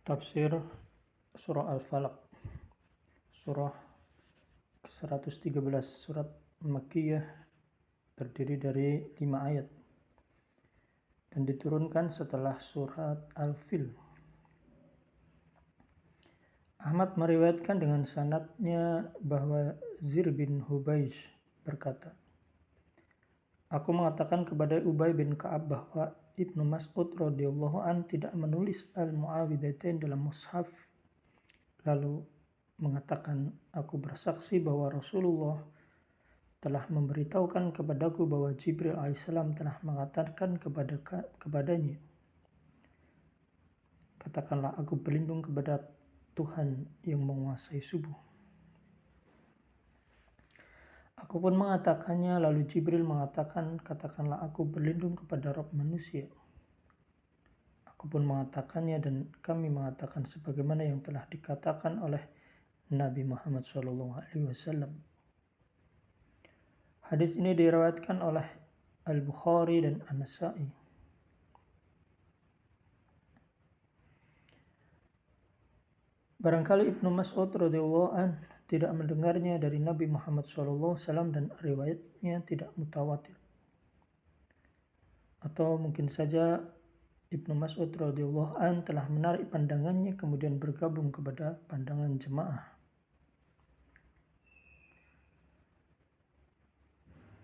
Tafsir Surah Al-Falaq, Surah ke-113, Surat Makkiyah, terdiri dari 5 ayat dan diturunkan setelah Surat Al-Fil. Ahmad meriwayatkan dengan sanadnya bahwa Zir bin Hubaish berkata, "Aku mengatakan kepada Ubay bin Ka'ab bahwa Ibnu Mas'ud radhiyallahu an tidak menulis Al-Mu'awwidhatain dalam mushaf, lalu mengatakan, aku bersaksi bahwa Rasulullah telah memberitahukan kepadaku bahwa Jibril alaihissalam telah mengatakan kepadanya, katakanlah aku berlindung kepada Tuhan yang menguasai subuh. Aku pun mengatakannya, lalu Jibril mengatakan, katakanlah aku berlindung kepada Rabb manusia. Aku pun mengatakannya dan kami mengatakan sebagaimana yang telah dikatakan oleh Nabi Muhammad SAW. Hadis ini diriwayatkan oleh Al-Bukhari dan An-Nasa'i. Barangkali Ibnu Mas'ud radhiyallahu an tidak mendengarnya dari Nabi Muhammad SAW dan riwayatnya tidak mutawatir. Atau mungkin saja Ibnu Mas'ud radhiyallahu an telah menarik pandangannya kemudian bergabung kepada pandangan jemaah.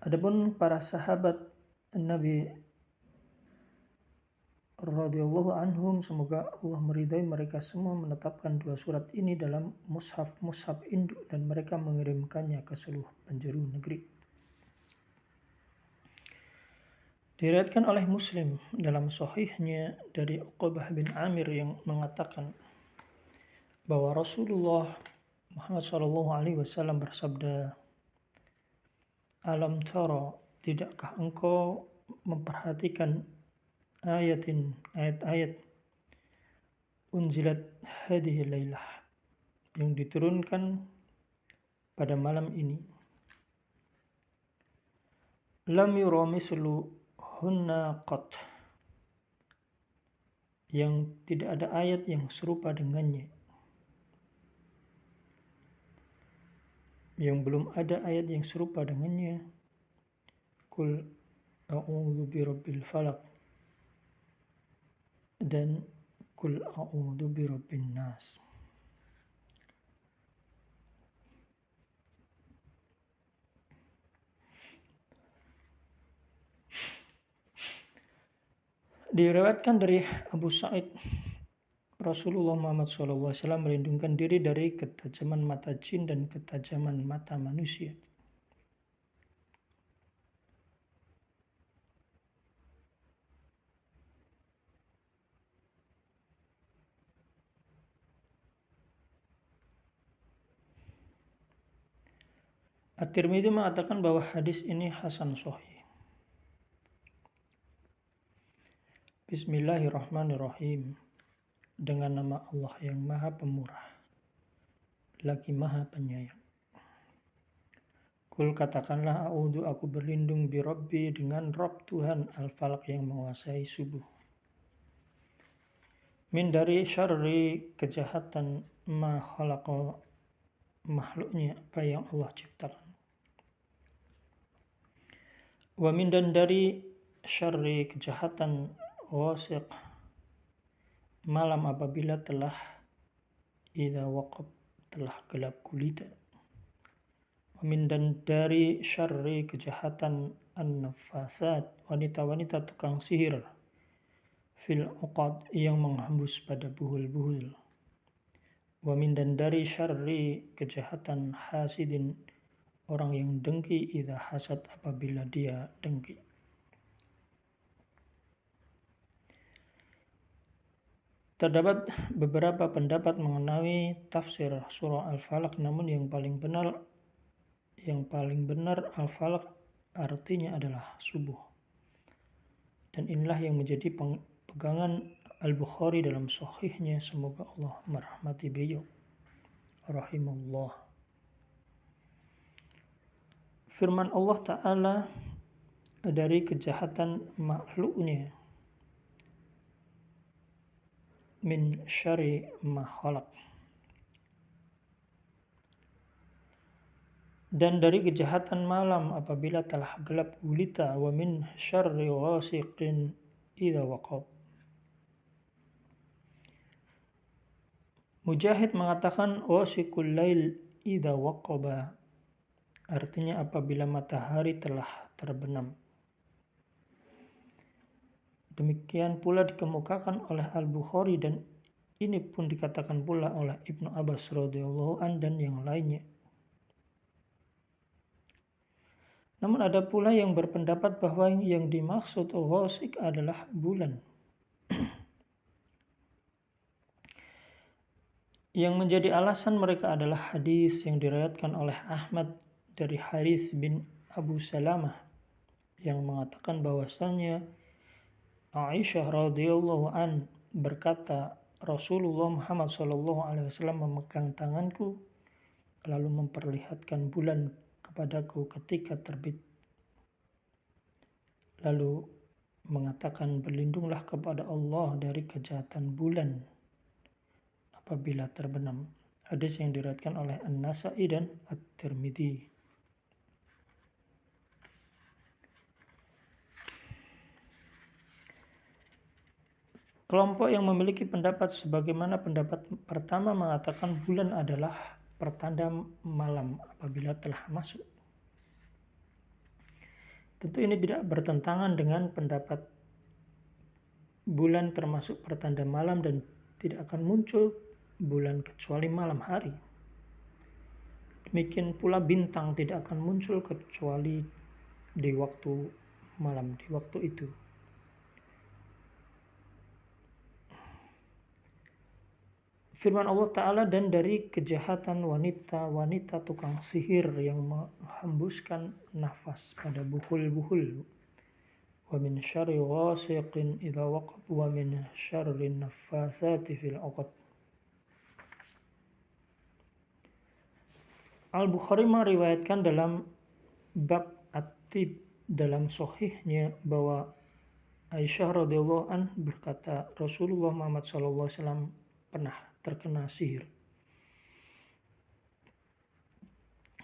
Adapun para sahabat Nabi radhiyallahu anhum, semoga Allah meridai mereka semua, menetapkan 2 surat ini dalam mushaf induk dan mereka mengirimkannya ke seluruh penjuru negeri. Diriwayatkan oleh Muslim dalam sahihnya dari Uqbah bin Amir yang mengatakan bahwa Rasulullah Muhammad SAW bersabda, "Alam tara, tidakkah engkau memperhatikan ayat-ayat unzilat hadhihi lailah yang diturunkan pada malam ini, lam yura misluhunna qat, yang tidak ada ayat yang serupa dengannya, yang belum ada ayat yang serupa dengannya. Qul a'udzu birabbil falaq dan Qul a'udzu birabbin nas." Diriwayatkan dari Abu Sa'id, Rasulullah Muhammad SAW melindungkan diri dari ketajaman mata jin dan ketajaman mata manusia. At-Tirmidzi mengatakan bahwa hadis ini hasan sahih. Bismillahirrahmanirrahim. Dengan nama Allah yang Maha Pemurah, lagi Maha Penyayang. Kul, katakanlah, a'udzu, aku berlindung, birabbi, dengan Rabb Tuhan, al-falaq, yang menguasai subuh. Min, dari syarri, kejahatan, ma khalaqa, makhluknya apa yang Allah ciptakan. Wa min, dan dari syarri, kejahatan, wasiq, malam apabila telah idza waqab, telah gelap gulita. Wa min, dan dari syarri, kejahatan, an-nafasat, wanita-wanita tukang sihir, fil uqad, yang menghembus pada buhul-buhul. Wa min, dan dari syarri, kejahatan, hasidin, orang yang dengki, idza hasad, apabila dia dengki. Terdapat beberapa pendapat mengenai tafsir surah Al-Falaq, namun yang paling benar Al-Falaq artinya adalah subuh. Dan inilah yang menjadi pegangan Al-Bukhari dalam sahihnya, semoga Allah merahmati beliau rahimahullah. Firman Allah Ta'ala dari kejahatan makhluknya, min syarri ma khalaq. Dan dari kejahatan malam apabila telah gelap gulita, wa min syarri ghasiqin idza waqab. Mujahid mengatakan wasiqul lail idza waqaba, artinya apabila matahari telah terbenam. Demikian pula dikemukakan oleh Al-Bukhari dan ini pun dikatakan pula oleh Ibnu Abbas radhiyallahu an dan yang lainnya. Namun ada pula yang berpendapat bahwa yang dimaksud ghasiq adalah bulan. Yang menjadi alasan mereka adalah hadis yang diriwayatkan oleh Ahmad dari Haris bin Abu Salamah yang mengatakan bahwasannya Aisyah radhiyallahu an berkata, Rasulullah Muhammad SAW memegang tanganku lalu memperlihatkan bulan kepadaku ketika terbit. Lalu mengatakan, berlindunglah kepada Allah dari kejahatan bulan apabila terbenam. Hadis yang diriwayatkan oleh An-Nasa'i dan At-Tirmidzi. Kelompok yang memiliki pendapat sebagaimana pendapat pertama mengatakan bulan adalah pertanda malam apabila telah masuk. Tentu ini tidak bertentangan dengan pendapat bulan termasuk pertanda malam dan tidak akan muncul bulan kecuali malam hari. Demikian pula bintang tidak akan muncul kecuali di waktu malam, di waktu itu. Firman Allah Ta'ala, dan dari kejahatan wanita-wanita tukang sihir yang menghembuskan nafas pada buhul-buhul. Wa min syarri ghasiqin idza waqab wa min syarri naffasati fil 'uqad. Al-Bukhari meriwayatkan dalam bab at-tib dalam sahihnya bahwa Aisyah radhiyallahu an berkata, Rasulullah Muhammad SAW pernah terkena sihir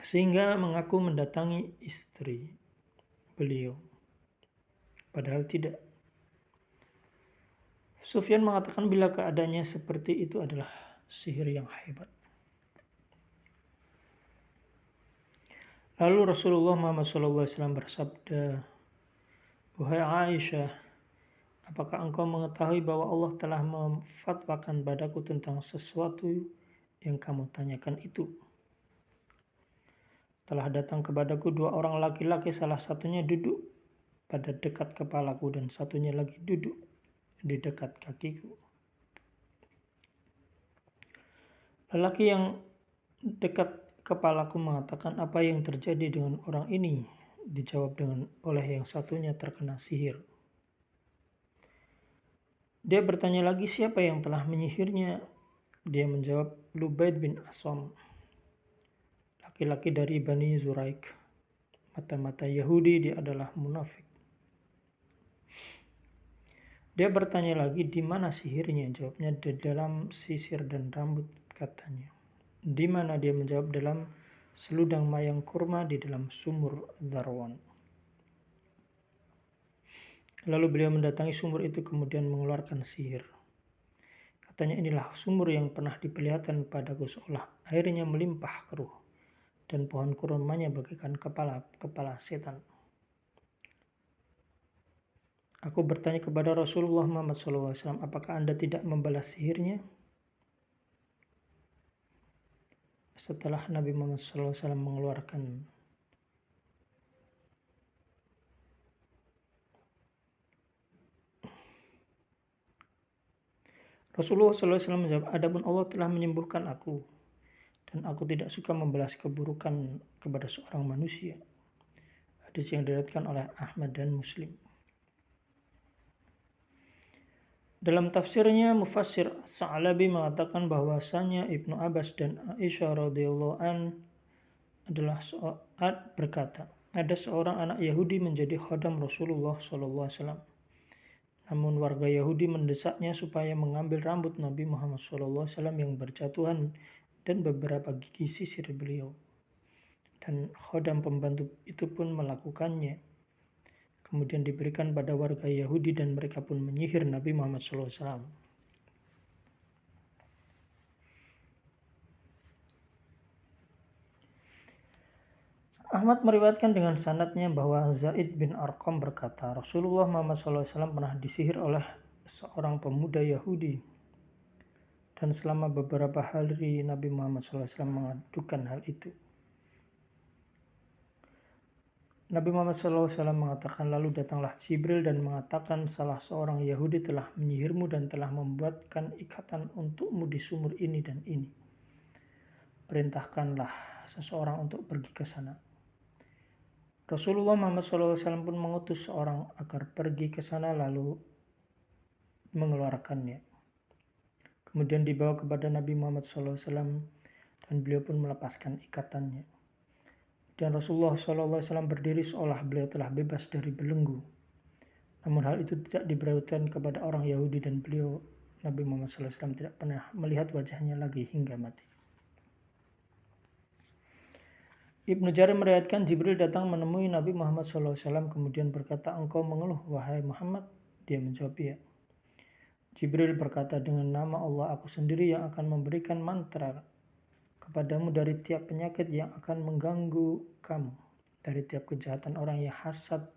sehingga mengaku mendatangi istri beliau, padahal tidak. Sufyan mengatakan bila keadaannya seperti itu adalah sihir yang hebat. Lalu Rasulullah Muhammad SAW bersabda, wahai Aisyah, apakah engkau mengetahui bahwa Allah telah memfatwakan padaku tentang sesuatu yang kamu tanyakan itu? Telah datang kepadaku dua orang laki-laki, salah satunya duduk pada dekat kepalaku dan satunya lagi duduk di dekat kakiku. Lelaki yang dekat kepalaku mengatakan, apa yang terjadi dengan orang ini? Dijawab oleh yang satunya, terkena sihir. Dia bertanya lagi, siapa yang telah menyihirnya? Dia menjawab, Lubaid bin Asam, laki-laki dari Bani Zuraik. Mata-mata Yahudi, dia adalah munafik. Dia bertanya lagi, di mana sihirnya? Jawabnya, di dalam sisir dan rambut, katanya. Di mana? Dia menjawab, dalam seludang mayang kurma di dalam sumur Darwan. Lalu beliau mendatangi sumur itu kemudian mengeluarkan sihir. Katanya, inilah sumur yang pernah diperlihatkan padaku seolah airnya melimpah keruh dan pohon kurmanya bagaikan kepala setan. Aku bertanya kepada Rasulullah Muhammad SAW, apakah Anda tidak membalas sihirnya? Setelah Nabi Muhammad SAW mengeluarkan Rasulullah SAW menjawab, adapun Allah telah menyembuhkan aku dan aku tidak suka membalas keburukan kepada seorang manusia. Hadis yang diriwayatkan oleh Ahmad dan Muslim. Dalam tafsirnya, Mufassir Sa'labi mengatakan bahwasanya Ibnu Abbas dan Aisyah radhiyallahu an adalah berkata, ada seorang anak Yahudi menjadi khodam Rasulullah SAW. Namun warga Yahudi mendesaknya supaya mengambil rambut Nabi Muhammad SAW yang berjatuhan dan beberapa gigi sisir beliau. Dan khodam pembantu itu pun melakukannya. Kemudian diberikan pada warga Yahudi dan mereka pun menyihir Nabi Muhammad SAW. Ahmad meriwayatkan dengan sanadnya bahwa Zaid bin Arqam berkata, Rasulullah Muhammad SAW pernah disihir oleh seorang pemuda Yahudi. Dan selama beberapa hari Nabi Muhammad SAW mengadukan hal itu. Nabi Muhammad SAW mengatakan, lalu datanglah Jibril dan mengatakan, salah seorang Yahudi telah menyihirmu dan telah membuatkan ikatan untukmu di sumur ini dan ini. Perintahkanlah seseorang untuk pergi ke sana. Rasulullah Muhammad SAW pun mengutus seorang agar pergi ke sana lalu mengeluarkannya. Kemudian dibawa kepada Nabi Muhammad SAW dan beliau pun melepaskan ikatannya. Dan Rasulullah SAW berdiri seolah beliau telah bebas dari belenggu. Namun hal itu tidak diberitahukan kepada orang Yahudi dan beliau Nabi Muhammad SAW tidak pernah melihat wajahnya lagi hingga mati. Ibnu Jarir meriwayatkan Jibril datang menemui Nabi Muhammad SAW kemudian berkata, engkau mengeluh wahai Muhammad? Dia menjawab ya. Jibril berkata, dengan nama Allah aku sendiri yang akan memberikan mantra kepadamu dari tiap penyakit yang akan mengganggu kamu, dari tiap kejahatan orang yang hasad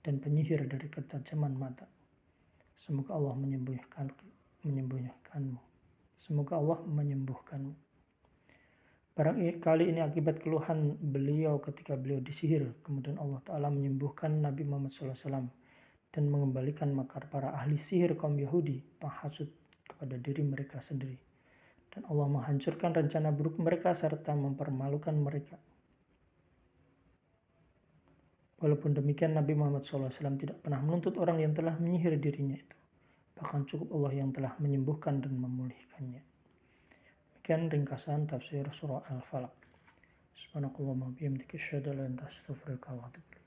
dan penyihir dari ketajaman mata. Semoga Allah menyembuhkanmu. Semoga Allah menyembuhkanmu. Barangkali ini akibat keluhan beliau ketika beliau disihir. Kemudian Allah Ta'ala menyembuhkan Nabi Muhammad SAW dan mengembalikan makar para ahli sihir kaum Yahudi, penghasut kepada diri mereka sendiri. Dan Allah menghancurkan rencana buruk mereka serta mempermalukan mereka. Walaupun demikian Nabi Muhammad SAW tidak pernah menuntut orang yang telah menyihir dirinya itu. Bahkan cukup Allah yang telah menyembuhkan dan memulihkannya. Demikian ringkasan tafsir surah Al-Falaq. Subhanakallahumma bihamdika asyhadu an la ilaha illa anta astaghfiruka wa atubu ilaik.